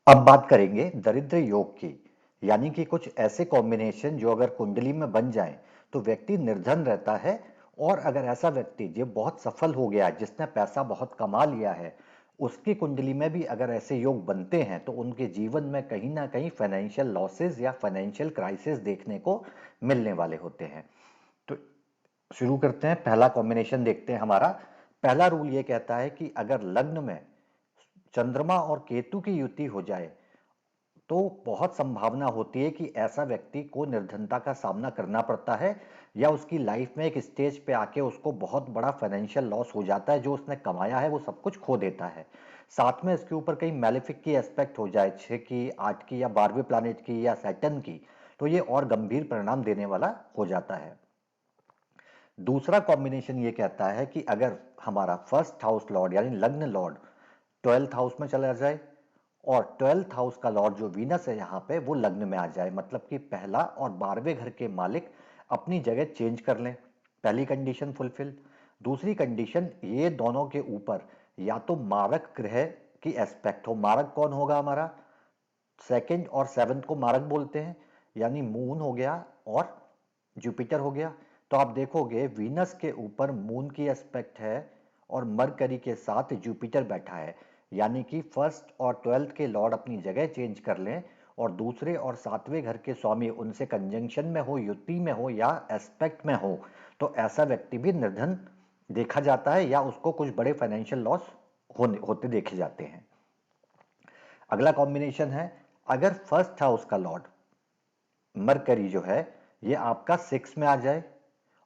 अब बात करेंगे दरिद्र योग की। यानी कि कुछ ऐसे कॉम्बिनेशन जो अगर कुंडली में बन जाएं तो व्यक्ति निर्धन रहता है। और अगर ऐसा व्यक्ति जो बहुत सफल हो गया है, जिसने पैसा बहुत कमा लिया है, उसकी कुंडली में भी अगर ऐसे योग बनते हैं तो उनके जीवन में कहीं ना कहीं फाइनेंशियल लॉसेस या फाइनेंशियल क्राइसिस देखने को मिलने वाले होते हैं। तो शुरू करते हैं, पहला कॉम्बिनेशन देखते हैं हमारा। पहला रूल ये कहता है कि अगर लग्न में चंद्रमा और केतु की युति हो जाए तो बहुत संभावना होती है कि ऐसा व्यक्ति को निर्धनता का सामना करना पड़ता है, या उसकी लाइफ में एक स्टेज पे आके उसको बहुत बड़ा फाइनेंशियल लॉस हो जाता है। जो उसने कमाया है वो सब कुछ खो देता है। साथ में इसके ऊपर कहीं मैलेफिक की एस्पेक्ट हो जाए, 6 की, 8 की या 12वें प्लानिट की या सैटर्न की, तो ये और गंभीर परिणाम देने वाला हो जाता है। दूसरा कॉम्बिनेशन ये कहता है कि अगर हमारा फर्स्ट हाउस लॉर्ड यानी लग्न लॉर्ड 12th हाउस में चला जाए और 12th हाउस का लॉर्ड जो वीनस है यहाँ पे वो लग्न में आ जाए, मतलब कि पहला और 12वें घर के मालिक अपनी जगह चेंज कर लें। पहली कंडीशन फुलफिल। दूसरी कंडीशन, ये दोनों के ऊपर या तो मारक ग्रह की एस्पेक्ट हो। मारक कौन होगा हमारा? सेकंड और सेवंथ को मारक बोलते हैं, यानी मून हो गया और जुपिटर हो गया। तो आप देखोगे वीनस के ऊपर मून की एस्पेक्ट है और मरकरी के साथ जुपिटर बैठा है। यानी कि फर्स्ट और 12th के लॉर्ड अपनी जगह चेंज कर लें और दूसरे और 7वें घर के स्वामी उनसे कंजंक्शन में हो, युति में हो या एस्पेक्ट में हो, तो ऐसा व्यक्ति भी निर्धन देखा जाता है या उसको कुछ बड़े फाइनेंशियल लॉस होते देखे जाते हैं। अगला कॉम्बिनेशन है, अगर फर्स्ट हाउस का लॉर्ड मरकरी जो है ये आपका 6 में आ जाए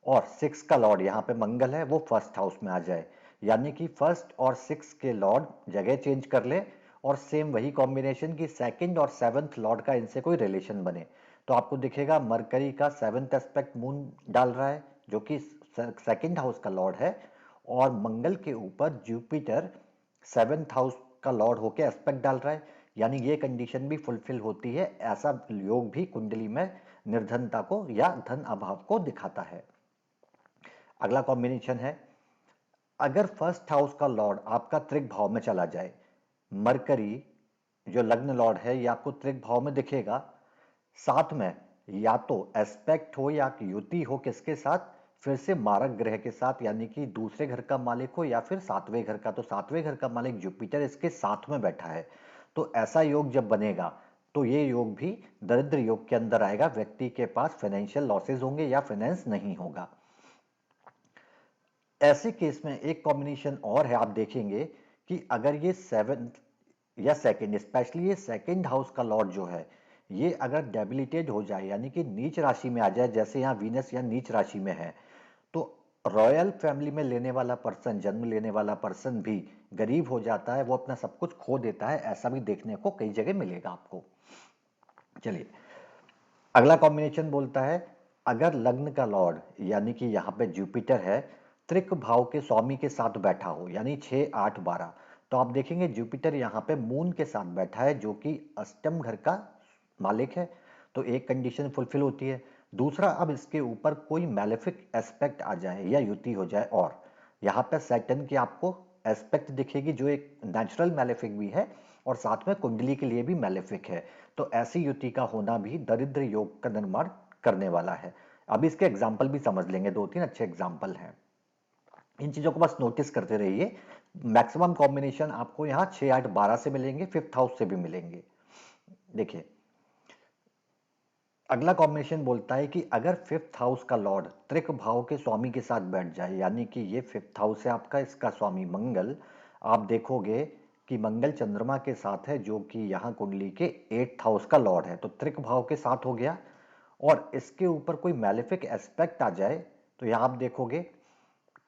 और 6 का लॉर्ड यहाँ पे मंगल है वो फर्स्ट हाउस में आ जाए, यानी कि फर्स्ट और 6 के लॉर्ड जगह चेंज कर ले। और सेम वही कॉम्बिनेशन की सेकंड और सेवंथ लॉर्ड का इनसे कोई रिलेशन बने, तो आपको दिखेगा मरकरी का सेवंथ एस्पेक्ट मून डाल रहा है जो कि सेकंड हाउस का लॉर्ड है, और मंगल के ऊपर जुपिटर सेवंथ हाउस का लॉर्ड होके एस्पेक्ट डाल रहा है। यानी ये कंडीशन भी फुलफिल होती है। ऐसा योग भी कुंडली में निर्धनता को या धन अभाव को दिखाता है। अगला कॉम्बिनेशन है, अगर फर्स्ट हाउस का लॉर्ड आपका त्रिक भाव में चला जाए। मरकरी जो लग्न लॉर्ड है ये आपको त्रिक भाव में दिखेगा, साथ में या तो एस्पेक्ट हो या युति हो, किसके साथ? फिर से मारक ग्रह के साथ, यानी कि दूसरे घर का मालिक हो या फिर 7वें घर का। तो 7वें घर का मालिक जुपिटर इसके साथ में बैठा है। तो ऐसा योग जब बनेगा तो ये योग भी दरिद्र योग के अंदर आएगा। व्यक्ति के पास फाइनेंशियल लॉसेज होंगे या फाइनेंस नहीं होगा। ऐसे केस में एक कॉम्बिनेशन और है, आप देखेंगे कि अगर ये सेवंथ या सेकंड, स्पेशली ये सेकंड हाउस का लॉर्ड जो है ये अगर डेबिलिटेड हो जाए यानी कि नीच राशि में आ जाए, जैसे यहाँ वीनस या नीच राशि में है, तो रॉयल फैमिली में लेने वाला पर्सन, जन्म लेने वाला पर्सन भी गरीब हो जाता है, वो अपना सब कुछ खो देता है। ऐसा भी देखने को कई जगह मिलेगा आपको। चलिए, अगला कॉम्बिनेशन बोलता है, अगर लग्न का लॉर्ड यानी कि यहाँ पे जुपिटर है त्रिक भाव के स्वामी के साथ बैठा हो, यानी 6, 8, 12, तो आप देखेंगे जुपिटर यहाँ पे मून के साथ बैठा है जो कि अष्टम घर का मालिक है। तो एक कंडीशन फुलफिल होती है। दूसरा, अब इसके ऊपर कोई मैलेफिक एस्पेक्ट आ जाए या युति हो जाए, और यहाँ पे सैटर्न की आपको एस्पेक्ट दिखेगी जो एक नेचुरल मैलेफिक भी है और साथ में कुंडली के लिए भी मैलेफिक है। तो ऐसी युति का होना भी दरिद्र योग का निर्माण करने वाला है। अब इसके एग्जाम्पल भी समझ लेंगे, 2-3 अच्छे एग्जाम्पल हैं। इन चीजों को बस नोटिस करते रहिए। मैक्सिमम कॉम्बिनेशन आपको यहाँ 6, 8, 12 से मिलेंगे, फिफ्थ हाउस से भी मिलेंगे। देखिए, अगला कॉम्बिनेशन बोलता है कि अगर फिफ्थ हाउस का लॉर्ड त्रिक भाव के स्वामी के साथ बैठ जाए, यानी कि ये फिफ्थ हाउस है आपका, इसका स्वामी मंगल, आप देखोगे कि मंगल चंद्रमा के साथ है जो कि यहाँ कुंडली के 8th हाउस का लॉर्ड है, तो त्रिक भाव के साथ हो गया। और इसके ऊपर कोई मैलेफिक एस्पेक्ट आ जाए तो यहाँ आप देखोगे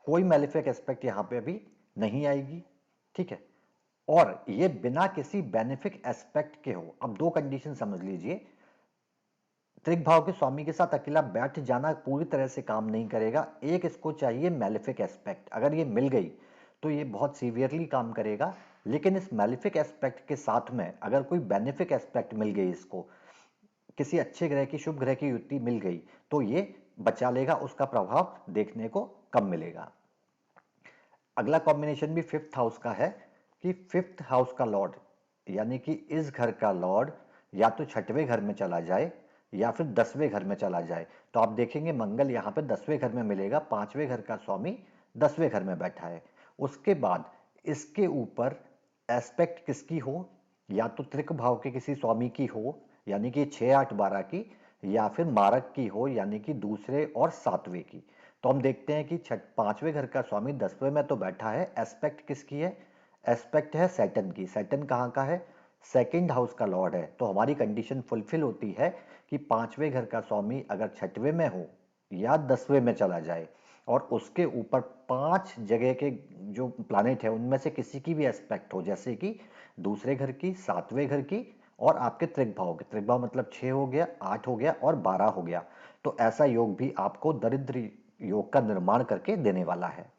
कोई मैलेफिक एस्पेक्ट यहाँ पे अभी नहीं आएगी। ठीक है, और ये बिना किसी बेनिफिक एस्पेक्ट के हो। अब दो कंडीशन समझ लीजिए, त्रिक भाव के स्वामी के साथ अकेला बैठ जाना पूरी तरह से काम नहीं करेगा। एक इसको चाहिए मैलिफिक एस्पेक्ट, अगर ये मिल गई तो ये बहुत सीवियरली काम करेगा। लेकिन इस मैलिफिक एस्पेक्ट के साथ में अगर कोई बेनिफिक एस्पेक्ट मिल गई, इसको किसी अच्छे ग्रह की, शुभ ग्रह की युति मिल गई, तो ये बचा लेगा, उसका प्रभाव देखने को कम मिलेगा। अगला कॉम्बिनेशन भी फिफ्थ हाउस का है कि फिफ्थ हाउस का लॉर्ड यानी कि इस घर का लॉर्ड या तो छठवें घर में चला जाए या फिर 10वें घर में चला जाए, तो आप देखेंगे मंगल यहाँ पे 10वें घर में मिलेगा, 5वें घर का स्वामी 10वें घर में बैठा है। उसके बाद इसके ऊपर एस्पेक्ट किसकी हो, या तो त्रिक भाव के किसी स्वामी की हो यानी कि 6, 8, 12 की, या फिर मारक की हो यानी कि दूसरे और 7वें की। तो हम देखते हैं कि 5वें घर का स्वामी 10वें में तो बैठा है, एस्पेक्ट किसकी है, एस्पेक्ट है सैटर्न की। सैटर्न कहाँ का है, सेकंड हाउस का लॉर्ड है। तो हमारी कंडीशन फुलफिल होती है कि 5वें घर का स्वामी अगर 6वें में हो या 10वें में चला जाए और उसके ऊपर 5 जगह के जो प्लानेट है उनमें से किसी की भी एस्पेक्ट हो, जैसे कि दूसरे घर की, 7वें घर की और आपके त्रिक भाव के। त्रिक भाव मतलब 6 हो गया, 8 हो गया और 12 हो गया। तो ऐसा योग भी आपको दरिद्र योग का निर्माण करके देने वाला है।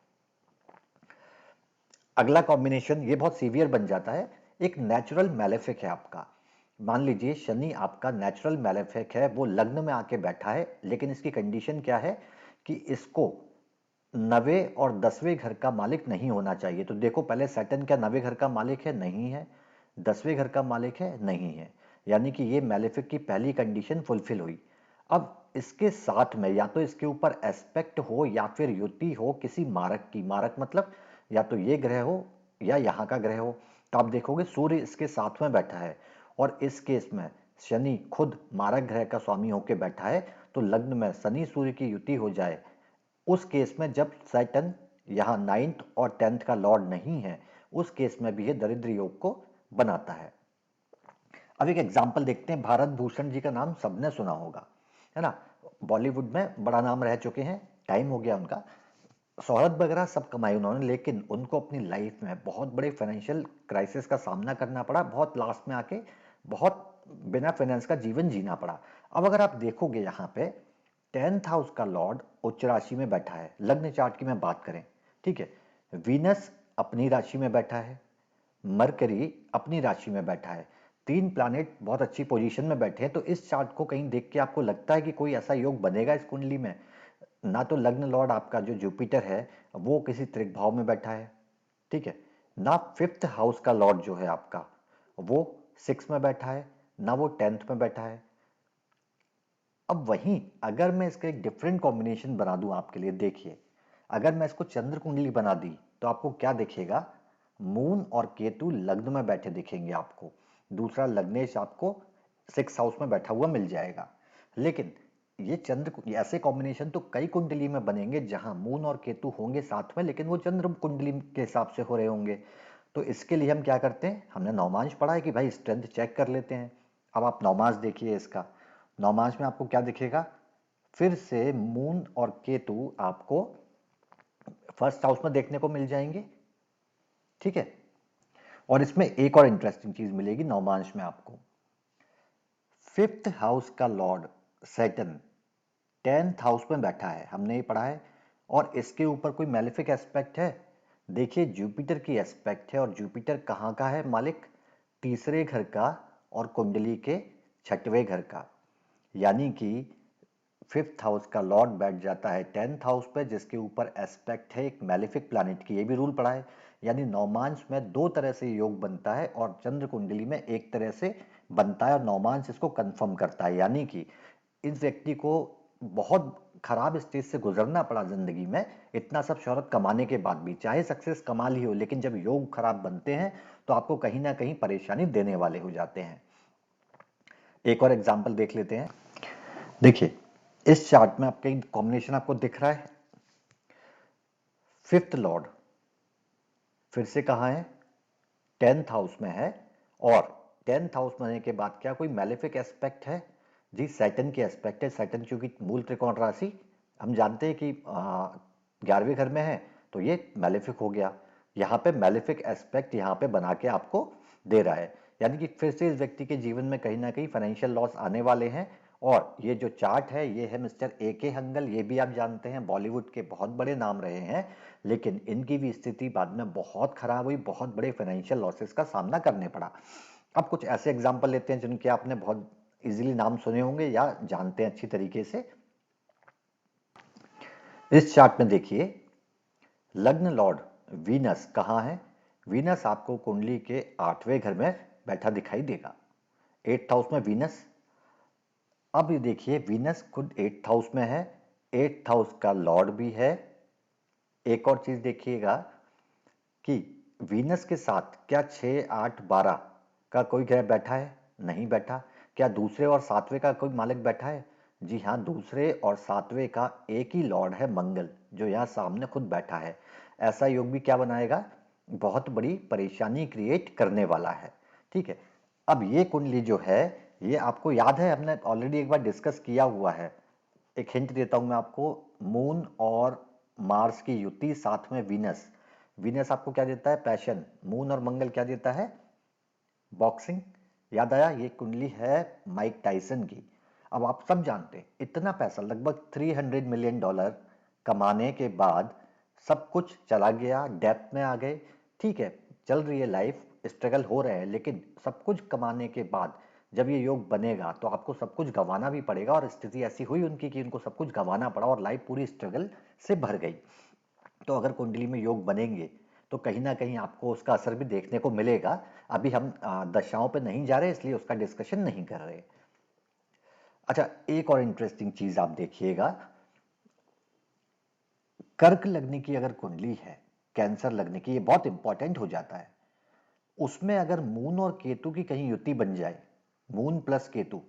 अगला कॉम्बिनेशन ये बहुत सीवियर बन जाता है, एक नेचुरल मैलेफिक है आपका। मान लीजिए शनि आपका नेचुरल मैलेफिक है, वो लग्न में आके बैठा है, लेकिन इसकी कंडीशन क्या है कि इसको 9वें और 10वें घर का मालिक नहीं होना चाहिए। तो देखो पहले सैटर्न क्या 9वें घर का मालिक है, नहीं है। 10वें घर का मालिक है, नहीं है। यानी कि ये मैलेफिक की पहली कंडीशन फुलफिल हुई। अब इसके साथ में या तो इसके ऊपर एस्पेक्ट हो या फिर युति हो किसी मारक की। मारक मतलब या तो ये ग्रह हो या यहाँ का ग्रह हो। तो आप देखोगे सूर्य इसके साथ में बैठा है और इस केस में शनि खुद मारक ग्रह का स्वामी होकर बैठा है। तो लग्न में शनि सूर्य की युति हो जाए, उस केस में जब सैटर्न यहाँ 9th और 10th का लॉर्ड नहीं है, उस केस में भी ये दरिद्र योग को बनाता है। अब एक एग्जाम्पल देखते हैं। भारत भूषण जी का नाम सबने सुना होगा, है ना। बॉलीवुड में बड़ा नाम रह चुके हैं, टाइम हो गया उनका, शोहरत वगैरह सब कमाई उन्होंने, लेकिन उनको अपनी लाइफ में बहुत बड़े फाइनेंशियल क्राइसिस का सामना करना पड़ा। बहुत लास्ट में आके बहुत बिना फाइनेंस का जीवन जीना पड़ा। अब अगर आप देखोगे यहाँ पे 10th हाउस का लॉर्ड उच्च राशि में बैठा है, लग्न चार्ट की मैं बात करें, ठीक है। वीनस अपनी राशि में बैठा है, मरकरी अपनी राशि में बैठा है, 3 प्लैनेट बहुत अच्छी पोजीशन में बैठे हैं। तो इस चार्ट को कहीं देख के आपको लगता है कि कोई ऐसा योग बनेगा इस कुंडली में? ना तो लग्न लॉर्ड आपका जो जुपिटर है वो किसी त्रिक भाव में बैठा है, ठीक है, ना 5th हाउस का लॉर्ड जो है आपका वो 6 में बैठा है, ना वो 10th में बैठा है। अब वहीं अगर मैं इसका एक डिफरेंट कॉम्बिनेशन बना दूं आपके लिए, देखिए अगर मैं इसको चंद्र कुंडली बना दी तो आपको क्या दिखेगा, मून और केतु लग्न में बैठे दिखेंगे आपको। दूसरा लग्नेश आपको 6th हाउस में बैठा हुआ मिल जाएगा। लेकिन ये चंद्र ऐसे कॉम्बिनेशन तो कई कुंडली में बनेंगे जहां मून और केतु होंगे साथ में, लेकिन वो चंद्र कुंडली के हिसाब से हो रहे होंगे। तो इसके लिए हम क्या करते हैं, हमने नवमांश पढ़ा है कि भाई स्ट्रेंथ चेक कर लेते हैं। अब आप नवमांश देखिए इसका, नवमांश में आपको क्या दिखेगा, फिर से मून और केतु आपको फर्स्ट हाउस में देखने को मिल जाएंगे, ठीक है। और इसमें एक और इंटरेस्टिंग चीज मिलेगी नवमांश में आपको, 5th हाउस का लॉर्ड सैटर्न 10th हाउस में बैठा है, हमने ये पढ़ा है। और इसके ऊपर कोई मैलेफिक एस्पेक्ट है, देखिए जुपिटर की एस्पेक्ट है। और जुपिटर कहाँ का है मालिक, तीसरे घर का और कुंडली के 6वें घर का। यानी कि 5th हाउस का लॉर्ड बैठ जाता है 10th हाउस पे, जिसके ऊपर एस्पेक्ट है एक मैलेफिक प्लैनेट की। ये भी रूल पढ़ा है। यानी नवमांश में दो तरह से योग बनता है और चंद्र कुंडली में एक तरह से बनता है, और नवमांश इसको कंफर्म करता है। यानी कि इस व्यक्ति को बहुत खराब स्टेज से गुजरना पड़ा जिंदगी में, इतना सब शोहरत कमाने के बाद भी, चाहे सक्सेस कमा ली हो, लेकिन जब योग खराब बनते हैं तो आपको कहीं ना कहीं परेशानी देने वाले हो जाते हैं। एक और एग्जाम्पल देख लेते हैं। देखिए इस चार्ट में आपके कॉम्बिनेशन आपको दिख रहा है, 5th लॉर्ड फिर से कहाँ है, 10th हाउस में है। और 10th हाउस में होने के बाद क्या कोई मैलेफिक एस्पेक्ट है, जी सैटर्न की एस्पेक्ट है। सैटर्न क्योंकि मूल त्रिकोण राशि हम जानते हैं कि 11वें घर में है, तो ये मैलेफिक हो गया। यहाँ पे मैलेफिक एस्पेक्ट यहाँ पे बना के आपको दे रहा है। यानी कि फिर से इस व्यक्ति के जीवन में कहीं ना कहीं फाइनेंशियल लॉस आने वाले हैं। और ये जो चार्ट है ये है मिस्टर ए के हंगल, ये भी आप जानते हैं बॉलीवुड के बहुत बड़े नाम रहे हैं, लेकिन इनकी भी स्थिति बाद में बहुत खराब हुई, बहुत बड़े फाइनेंशियल लॉसेस का सामना करने पड़ा। अब कुछ ऐसे एग्जाम्पल लेते हैं जिनके आपने बहुत इजीली नाम सुने होंगे या जानते हैं अच्छी तरीके से। इस चार्ट में देखिए लग्न लॉर्ड वीनस कहाँ है, वीनस आपको कुंडली के 8वें घर में बैठा दिखाई देगा। 8th हाउस में वीनस। अब ये देखिए वीनस खुद 8th हाउस में है, 8th हाउस का लॉर्ड भी है। एक और चीज देखिएगा कि वीनस के साथ क्या 6, 8, 12 का कोई ग्रह बैठा है? नहीं बैठा। क्या दूसरे और सातवें का कोई मालिक बैठा है? जी हाँ, दूसरे और सातवें का एक ही लॉर्ड है, मंगल, जो यहाँ सामने खुद बैठा है। ऐसा योग भी क्या बनाएगा? बहुत बड़ी परेशानी क्रिएट करने वाला है। ठीक है, अब ये कुंडली जो है, ये आपको याद है, हमने ऑलरेडी एक बार डिस्कस किया हुआ है। एक हिंट देता हूं मैं आपको, मून और मार्स की युति साथ में वीनस। वीनस आपको क्या देता है? पैशन। मून और मंगल क्या देता है? बॉक्सिंग। याद आया? ये कुंडली है माइक टाइसन की। अब आप सब जानते हैं इतना पैसा, लगभग $300 मिलियन कमाने के बाद सब कुछ चला गया, डेप्थ में आ गए। ठीक है, चल रही है लाइफ, स्ट्रगल हो रहे हैं, लेकिन सब कुछ कमाने के बाद जब ये योग बनेगा तो आपको सब कुछ गंवाना भी पड़ेगा, और स्थिति ऐसी हुई उनकी कि उनको सब कुछ गंवाना पड़ा और लाइफ पूरी स्ट्रगल से भर गई। तो अगर कुंडली में योग बनेंगे तो कहीं ना कहीं आपको उसका असर भी देखने को मिलेगा। अभी हम दशाओं पे नहीं जा रहे, इसलिए उसका डिस्कशन नहीं कर रहे। अच्छा, एक और इंटरेस्टिंग चीज आप देखिएगा, कर्क लगने की अगर कुंडली है, कैंसर लगने की, ये बहुत इंपॉर्टेंट हो जाता है। उसमें अगर मून और केतु की कहीं युति बन जाए, मून प्लस केतु,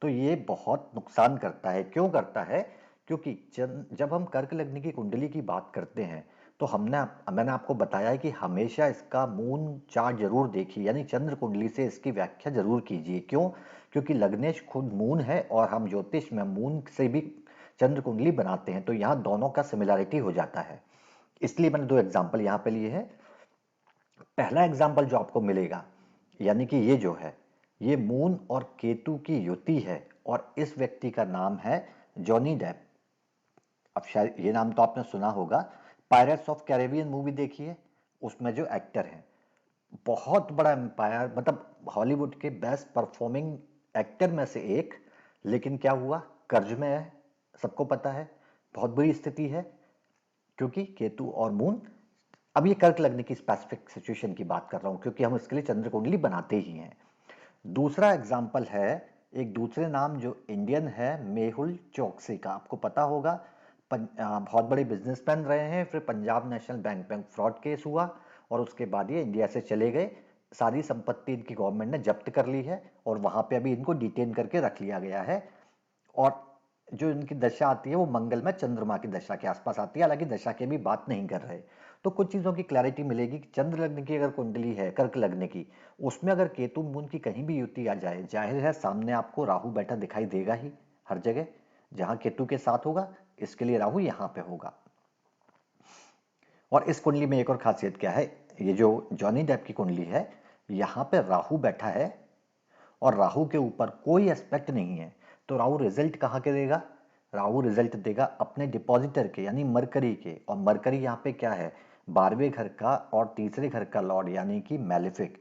तो ये बहुत नुकसान करता है। क्यों करता है? क्योंकि जब हम कर्क लग्न की कुंडली की बात करते हैं तो मैंने आपको बताया है कि हमेशा इसका मून चार्ट जरूर देखिए, यानी चंद्र कुंडली से इसकी व्याख्या जरूर कीजिए। क्यों? क्योंकि लग्नेश खुद मून है और हम ज्योतिष में मून से भी चंद्र कुंडली बनाते हैं, तो यहाँ दोनों का सिमिलैरिटी हो जाता है। इसलिए मैंने दो एग्जाम्पल यहाँ पे लिए हैं। पहला एग्जाम्पल जो आपको मिलेगा, यानी कि ये जो है, ये मून और केतु की युति है, और इस व्यक्ति का नाम है जॉनी डेप। अब शायद ये नाम तो आपने सुना होगा, पायरेट्स ऑफ कैरेबियन मूवी देखिए, उसमें जो एक्टर हैं, बहुत बड़ा एम्पायर, मतलब हॉलीवुड के बेस्ट परफॉर्मिंग एक्टर में से एक, लेकिन क्या हुआ? कर्ज में है, सबको पता है, बहुत बुरी स्थिति है, क्योंकि केतु और मून। अब ये कर्क लगने की स्पेसिफिक सिचुएशन की बात कर रहा हूं, क्योंकि हम इसके लिए चंद्र कुंडली बनाते ही हैं। दूसरा एग्जाम्पल है एक दूसरे नाम जो इंडियन है, मेहुल चोकसी का, आपको पता होगा। बहुत बड़े बिजनेसमैन रहे हैं, फिर Punjab national bank fraud case हुआ और उसके बाद ये इंडिया से चले गए। सारी संपत्ति इनकी गवर्नमेंट ने जब्त कर ली है और वहां पे अभी इनको डिटेन करके रख लिया गया है। और जो इनकी दशा आती है वो मंगल में चंद्रमा की दशा के आसपास आती है, हालांकि दशा की भी बात नहीं कर रहे। तो कुछ चीजों की क्लैरिटी मिलेगी कि चंद्र लग्न की अगर कुंडली है, कर्क लग्न की, उसमें अगर केतु मून की कहीं भी युति आ जाए, जाहिर है सामने आपको राहु बैठा दिखाई देगा ही। हर जगह जहां केतु के साथ होगा, इसके लिए राहु यहां पे होगा। और इस कुंडली में एक और खासियत क्या है, ये जो जॉनी डेप की कुंडली है, यहाँ पे राहु बैठा है और राहु के ऊपर कोई एस्पेक्ट नहीं है। तो राहु रिजल्ट कहाँ के देगा? राहु रिजल्ट देगा अपने डिपॉजिटर के, यानी मरकरी के, और मरकरी यहाँ पे क्या है? 12वें घर का और तीसरे घर का लॉर्ड, यानी कि मैलिफिक।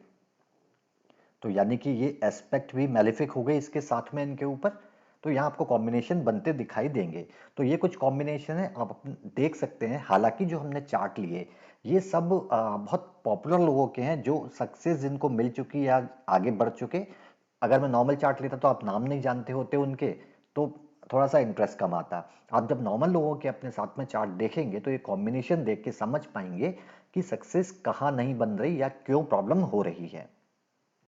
तो यानी कि ये एस्पेक्ट भी मैलिफिक हो गए इसके साथ में इनके ऊपर। तो यहाँ आपको कॉम्बिनेशन बनते दिखाई देंगे। तो ये कुछ कॉम्बिनेशन है, आप देख सकते हैं। हालांकि जो हमने चार्ट लिए, ये सब बहुत पॉपुलर लोगों के हैं, जो सक्सेस जिनको मिल चुकी या आगे बढ़ चुके। अगर मैं नॉर्मल चार्ट लेता तो आप नाम नहीं जानते होते उनके, तो थोड़ा सा इंटरेस्ट कम आता। आप जब नॉर्मल लोगों के अपने साथ में चार्ट देखेंगे तो ये कॉम्बिनेशन देख के समझ पाएंगे कि सक्सेस कहाँ नहीं बन रही या क्यों प्रॉब्लम हो रही है।